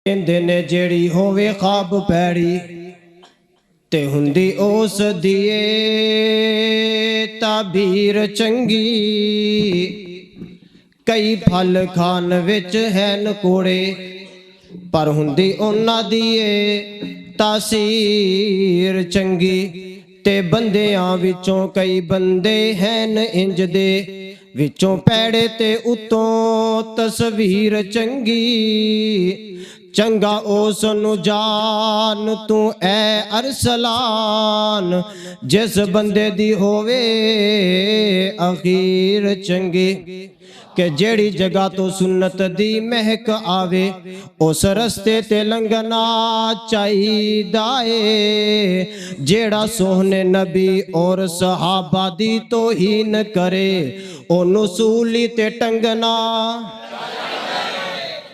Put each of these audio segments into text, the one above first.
کہندے نے جیڑی ہووے خواب پیڑی تے ہندی اس دیئے تعبیر چنگی کئی پھل کھان وچ ہیں کوڑے پر ہندی انہاں دیئے تاثیر چنگی تے بندیاں وچوں کئی بندے ہیں انج دے وچوں پیڑے تے اتوں تصویر چنگی چنگا اس نو جان تو اے ارسلان جس بندے دی ہووے اخیر چنگی کہ جیڑی جگہ تو سنت دی مہک آوے اس رستے تے لنگنا چاہیدائے جیڑا سوہنے نبی اور صحابہ دی توہین کرے او نصولی تے ٹنگنا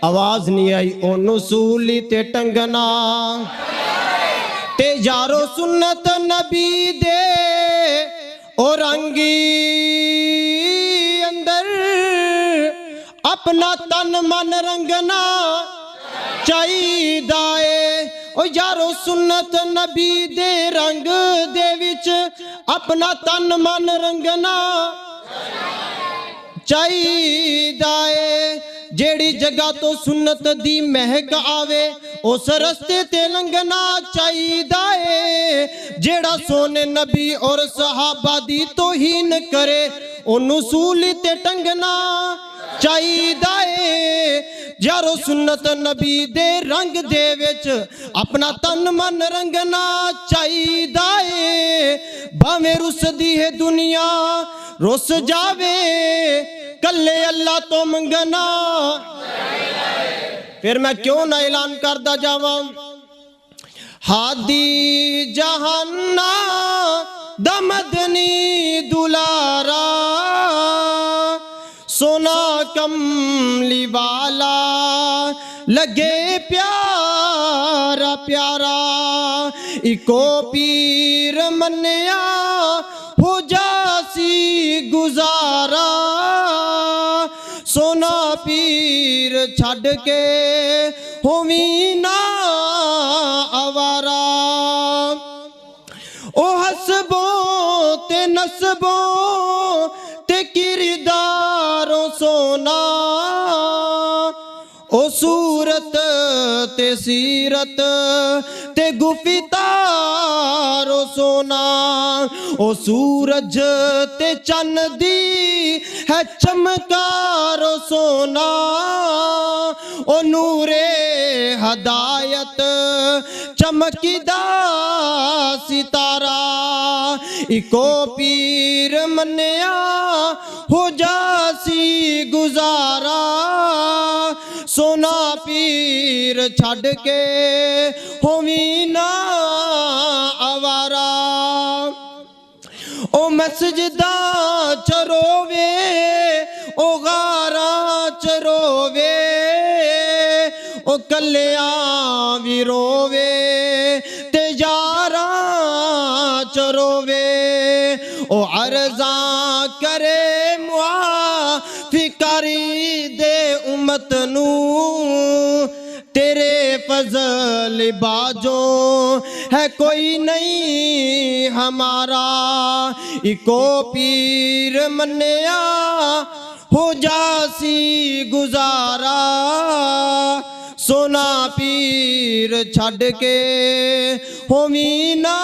آواز نہیں آئی او نصولی تے ٹنگنا تے یارو سنت نبی دے او رنگی اندر اپنا تن من رنگنا چاہیدائے او یارو سنت نبی دے رنگ دے وچ اپنا تن من رنگنا چاہیدائے جیڑی جگہ تو سنت دی مہک آوے اس رستے تے لنگنا چاہیدائے جیڑا سونے نبی اور صحابہ دی توہین کرے او نصولی تے ٹنگنا چاہیدائے یارو سنت نبی دے رنگ دے وچ اپنا تن من رنگنا چاہیدائے بھاویں رس دی ہے دنیا رس جاوے کلے اللہ تو منگنا پھر میں کیوں نہ اعلان کردہ جاواں ہادی جہانا دمدنی دلارا سونا کملی والا لگے پیارا پیارا ایکو پیر منیا ہو جاسی گزارا سونا پیر چھڑ کے ہوویں نا آوارا او حسبوں تے نسبوں تے کرداروں سونا او صورت تے سیرت تے گفتارو سونا او سورج تے چندی ہے چمکارو سونا او نور ہدایت چمکیدہ ستارہ ایکو پیر منیا ہو جاسی گزارا سونا پیر چھڑ کے ہوویں نا آوارا او مسجدہ چرووے او غارہ چرووے او کلیاں بھی رووے تے یاراں چرووے او عرضاں کرے معافی کری دے امت نو تیرے فضل باجوں ہے کوئی نہیں ہمارا ایکو پیر منیا ہو جاسی گزارا سونا پیر چھڑ کے ہوویں نا